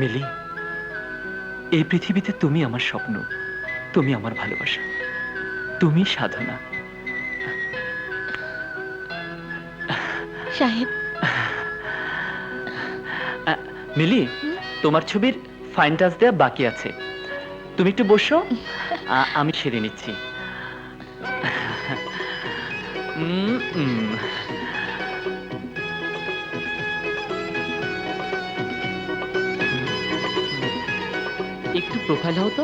মিলি, এই পৃথিবীতে তুমি আমার স্বপ্ন, তুমি আমার ভালোবাসা, তুমি সাধনা। সাহেব, মিলি, তোমার ছবির ফাইন টাচ দেওয়া বাকি আছে, তুমি একটু বসো, আমি সেরে নিচ্ছি। একটু প্রোফাইল হতো।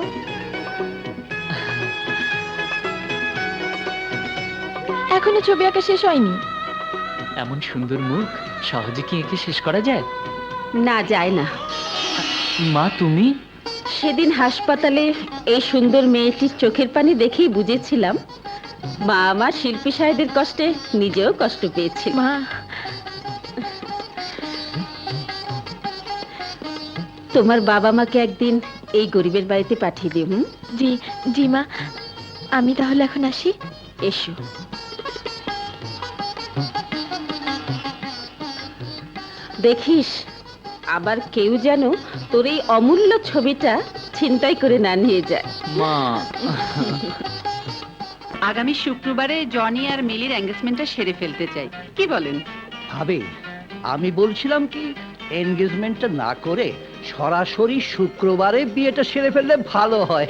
এখনো ছবি আঁকা শেষ হয়নি? এমন সুন্দর মুখ সহজে কি এঁকে শেষ করা যায়? না, যায় না। মা, তুমি সেদিন হাসপাতালে এই সুন্দর মেয়েটির চোখের পানি দেখেই বুঝেছিলাম মা আমার শিল্পী সাহেবের কষ্টে নিজেও কষ্ট পেয়েছিল। মা, তোমার বাবা মাকে একদিন এই গরিবের বাড়িতে পাঠিয়ে দিও। জি জি মা, আমি তাহলে এখন আসি। এসো। দেখিস আবার কেউ যেন তোর এই অমূল্য ছবিটা ছিনতাই করে না নিয়ে যায়। মা, আগামী শুক্রবারে জনি আর মিলির এঙ্গেজমেন্টটা সেরে ফেলতে চাই, কি বলেন? ভাবে আমি বলছিলাম কি এনগেজমেন্টটা না করে সরাসরি শুক্রবারে বিয়েটা সেরে ফেললে ভালো হয়।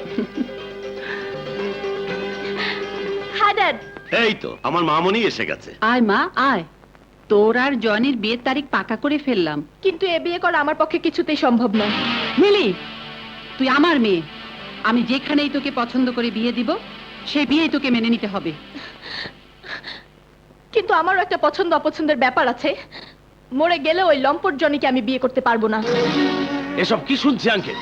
হ্যাঁ ড্যাড। এই তো আমার মামনি এসে গেছে। আয় মা আয়, তোর আর জনির বিয়ের তারিখ পাকা করে ফেললাম। কিন্তু এ বিয়ে করা আমার পক্ষে কিছুতেই সম্ভব নয়। মিলি, তুই আমার মেয়ে, আমি যেখানেই তোকে পছন্দ করে বিয়ে দিব সেই বিয়েই তোকে মেনে নিতে হবে। কিন্তু আমারও একটা পছন্দ অপছন্দের ব্যাপার আছে। মরে গেলে ওই লম্পট জনিকে আমি বিয়ে করতে পারবো না। এসব কি শুনছি আঙ্কেল?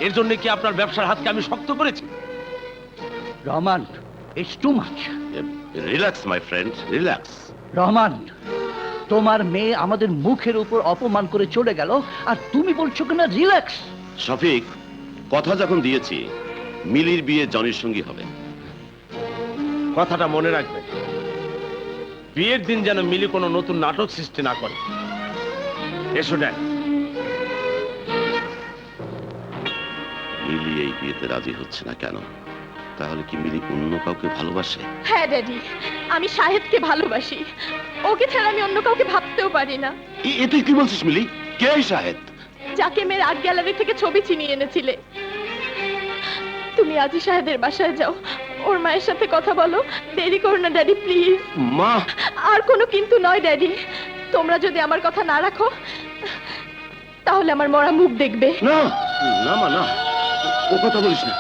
এর জন্য কি আপনার ব্যবসার হাতকে আমি শক্ত করেছি? Rahman, it's too much. Relax my friend, relax. Rahman, তোমার মেয়ে আমাদের মুখের উপর অপমান করে চলে গেল আর তুমি বলছো কিনা রিল্যাক্স। শফিক, কথা যখন দিয়েছি মিলির বিয়ে জনির সঙ্গী হবে। কথাটা মনে রাখবেন, বিয়ের দিন যেন মিলি কোনো নতুন নাটক সৃষ্টি না করে। এসো ড্যাড। মিলি এই বিয়েতে রাজি হচ্ছে না কেন? তাহলে কি মিলি অন্য কাউকে ভালোবাসে? হ্যাঁ ড্যাডি, আমি শাহেদকে ভালোবাসি। ওকে ছাড়া আমি অন্য কাউকে ভাবতেও পারি না। এ তুই কি বলছিস মিলি? কে এই শাহেদ? যাকে মেয়ের আর্ট গ্যালারি থেকে ছবি ছিনিয়ে এনেছিলে। তুমি আজই শাহেদের বাসায় যাও, ওর মায়ের সাথে কথা বলো। দেরি করো না ড্যাডি, প্লিজ। মা, আর কোনো কিন্তু নয় ড্যাডি। তোমরা যদি আমার কথা না রাখো তাহলে আমার মরা মুখ দেখবে। না না মা, না, ও কথা বলিস না।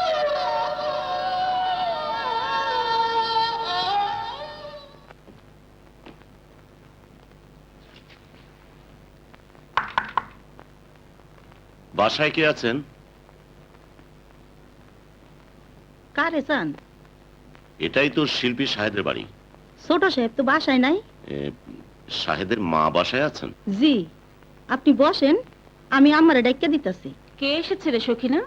বাসায় কে আছেন? কারে চান? এটাই তো শিল্পী শাহেদের বাড়ি। ছোট সাহেব তো বাসায় নাই। শাহেদের মা বাসায় আছেন? জি, আপনি বসেন, আমি আমারে ডাইক্কা দিতেছি। কে এসেছে রে সখিনা?